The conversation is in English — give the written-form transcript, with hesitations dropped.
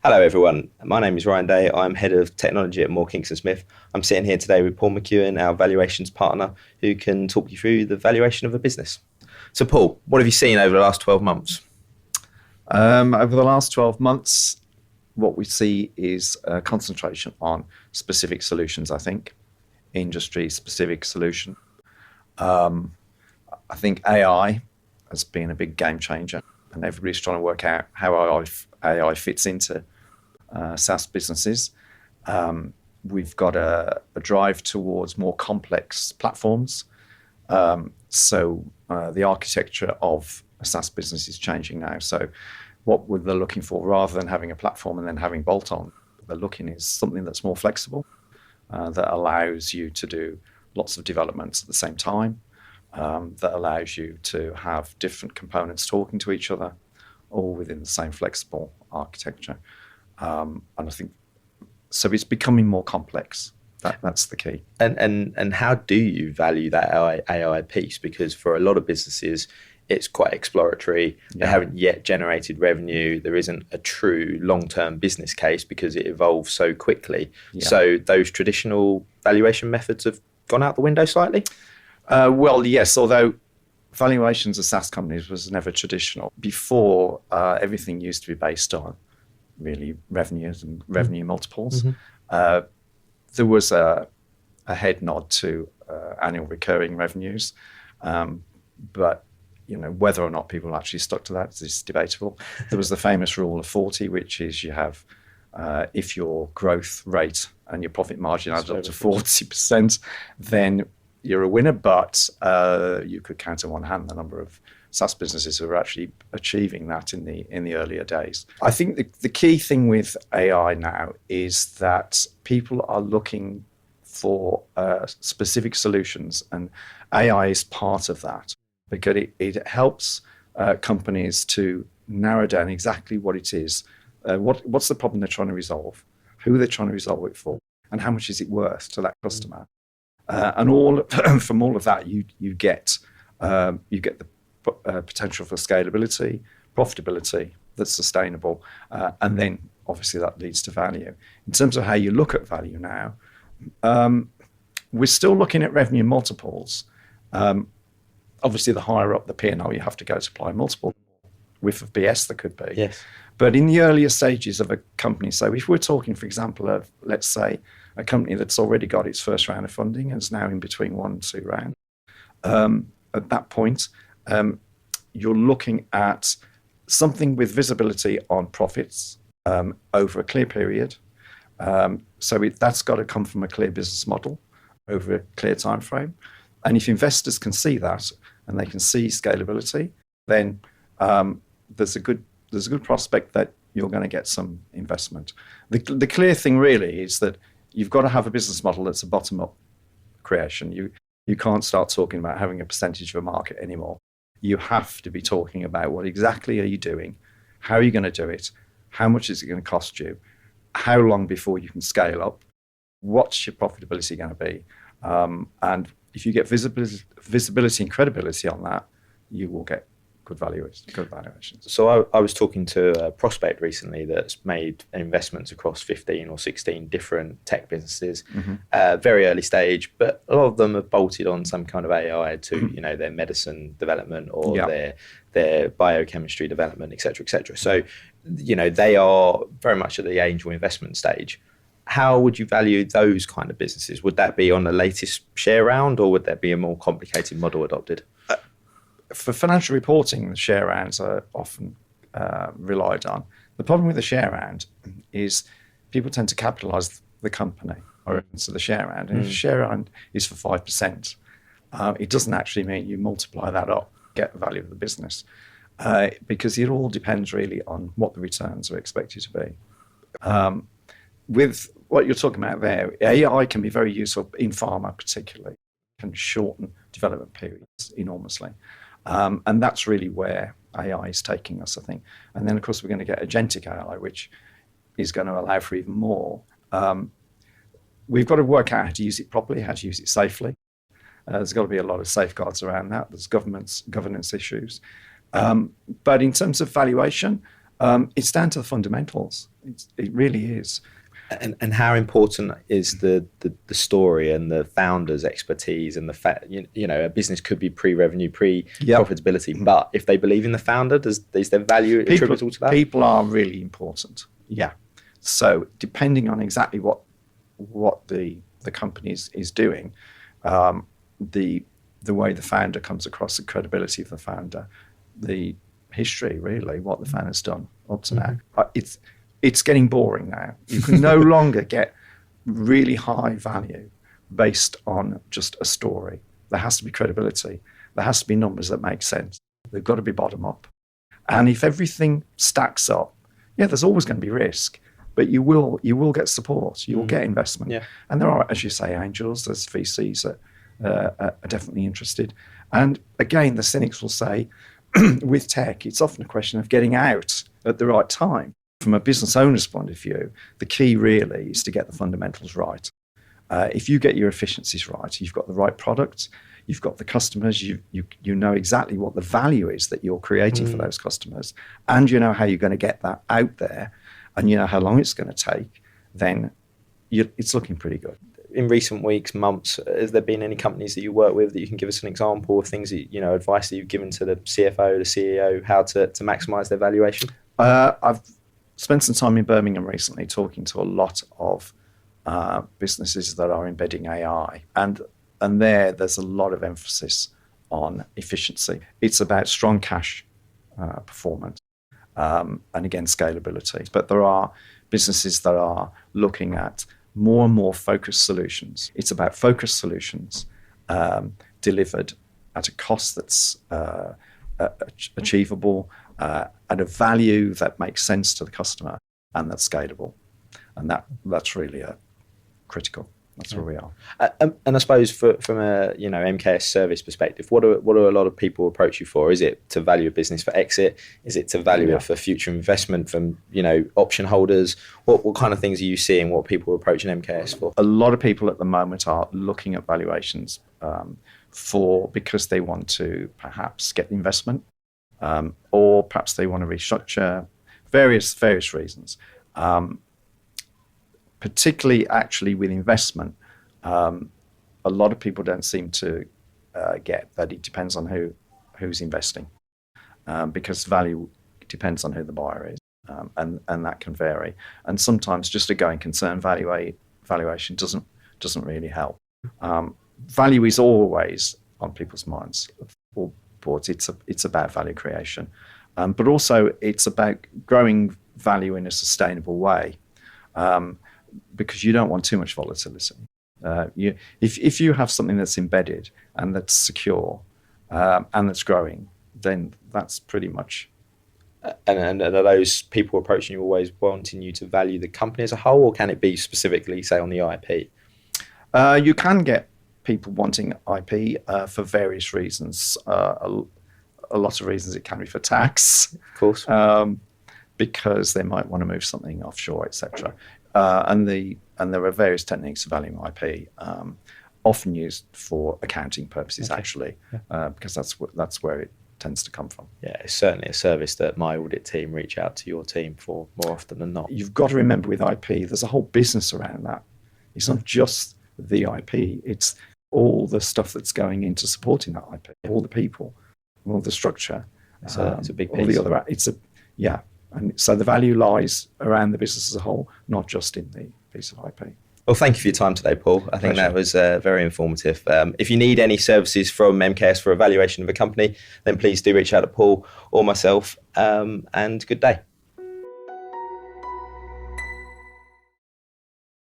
Hello everyone, my name is Ryan Day. I'm Head of Technology at Moore Kingston Smith. I'm sitting here today with Paul McKeown, our Valuations Partner, who can talk you through the valuation of a business. So Paul, what have you seen over the last 12 months? Over the last 12 months, what we see is a concentration on specific solutions, I think, industry-specific solution. I think AI has been a big game changer, and everybody's trying to work out how AI fits into SaaS businesses. We've got a drive towards more complex platforms. So the architecture of a SaaS business is changing now. So what they're looking for, rather than having a platform and then having bolt-on, they're looking is something that's more flexible, that allows you to do lots of developments at the same time, that allows you to have different components talking to each other, all within the same flexible architecture. And I think, so it's becoming more complex. That's the key. And how do you value that AI piece? Because for a lot of businesses, it's quite exploratory. They haven't yet generated revenue. There isn't a true long-term business case because it evolves so quickly. So those traditional valuation methods have gone out the window slightly? Well, yes, although valuations of SaaS companies was never traditional. Before, everything used to be based on really revenues and revenue multiples. There was a head nod to annual recurring revenues, but whether or not people actually stuck to that is debatable. There was the famous rule of 40, which is you have, if your growth rate and your profit margin adds up to 40%, then you're a winner. But you could count on one hand the number of SaaS businesses who are actually achieving that in the earlier days. I think the key thing with AI now is that people are looking for specific solutions, and AI is part of that, because it helps companies to narrow down exactly what it is, what's the problem they're trying to resolve, who they're trying to resolve it for, and how much is it worth to that customer. And from all of that, you get the potential for scalability, profitability that's sustainable, and then obviously that leads to value. In terms of how you look at value now, we're still looking at revenue multiples. Obviously, the higher up the P&L you have to go to apply multiple width of BS there could be. Yes. But in the earlier stages of a company, so if we're talking, for example, of, let's say, a company that's already got its first round of funding and is now in between 1 and 2 rounds, at that point, you're looking at something with visibility on profits over a clear period. So that's got to come from a clear business model over a clear time frame. And if investors can see that and they can see scalability, then there's a good prospect that you're going to get some investment. The clear thing really is that you've got to have a business model that's a bottom-up creation. You can't start talking about having a percentage of a market anymore. You have to be talking about what exactly are you doing, how are you going to do it, how much is it going to cost you, how long before you can scale up, what's your profitability going to be, and if you get visibility and credibility on that, you will get good valuations. So I was talking to a prospect recently that's made investments across 15 or 16 different tech businesses, very early stage, but a lot of them have bolted on some kind of AI to their medicine development or their biochemistry development, et cetera, et cetera. So they are very much at the angel investment stage. How would you value those kind of businesses? Would that be on the latest share round, or would there be a more complicated model adopted? For financial reporting, the share rounds are often relied on. The problem with the share round is people tend to capitalise the company or into the share round. And if the share round is for 5%, it doesn't actually mean you multiply that up, get the value of the business, because it all depends really on what the returns are expected to be. With what you're talking about there, AI can be very useful in pharma particularly, can shorten development periods enormously. And that's really where AI is taking us, I think. And then, of course, we're going to get agentic AI, which is going to allow for even more. We've got to work out how to use it properly, how to use it safely. There's got to be a lot of safeguards around that. There's governance issues. But in terms of valuation, It's down to the fundamentals. It really is. And how important is the story and the founder's expertise and the fact, a business could be pre-revenue, pre-profitability, but if they believe in the founder, is their value attributable to that? People are really important. Yeah. So depending on exactly what the company is doing, the way the founder comes across, the credibility of the founder, the history, really, what the founder's done up to now. It's getting boring now. You can no longer get really high value based on just a story. There has to be credibility. There has to be numbers that make sense. They've got to be bottom up. And if everything stacks up, there's always going to be risk, but you will get support. You will get investment. Yeah. And there are, as you say, angels. There's VCs that are definitely interested. And again, the cynics will say, with tech, it's often a question of getting out at the right time. From a business owner's point of view, the key really is to get the fundamentals right. If you get your efficiencies right, you've got the right product, you've got the customers, you know exactly what the value is that you're creating for those customers, and you know how you're going to get that out there, and you know how long it's going to take, then it's looking pretty good. In recent weeks, months, has there been any companies that you work with that you can give us an example of things that, advice that you've given to the CFO, the CEO, how to maximise their valuation? I've spent some time in Birmingham recently talking to a lot of businesses that are embedding AI, and there's a lot of emphasis on efficiency. It's about strong cash performance and again scalability. But there are businesses that are looking at more and more focused solutions. It's about focused solutions delivered at a cost that's achievable, at a value that makes sense to the customer, and that's scalable. And that's really critical. That's where we are. And I suppose from a MKS service perspective, what do a lot of people approach you for? Is it to value a business for exit? Is it to value it for future investment from option holders? What kind of things are you seeing? What people are approaching MKS for? A lot of people at the moment are looking at valuations because they want to perhaps get investment, or perhaps they want to restructure, various reasons. Particularly actually with investment, a lot of people don't seem to get that it depends on who's investing, because value depends on who the buyer is, and that can vary. And sometimes just a going concern valuation doesn't really help. Value is always on people's minds. All boards, it's about value creation, but also it's about growing value in a sustainable way. Because you don't want too much volatility. If you have something that's embedded and that's secure and that's growing, then that's pretty much. And are those people approaching you always wanting you to value the company as a whole, or can it be specifically, say, on the IP? You can get people wanting IP for various reasons. A lot of reasons. It can be for tax, of course, because they might want to move something offshore, etc. And there are various techniques of valuing IP, often used for accounting purposes, actually, because that's where it tends to come from. Yeah, it's certainly a service that my audit team reach out to your team for more often than not. You've got to remember with IP, there's a whole business around that. It's not just the IP; it's all the stuff that's going into supporting that IP, all the people, all the structure. It's a big piece. All the other, and so the value lies around the business as a whole, not just in the piece of IP. Well, thank you for your time today, Paul. I think that was very informative. If you need any services from MKS for evaluation of a company, then please do reach out to Paul or myself, and good day.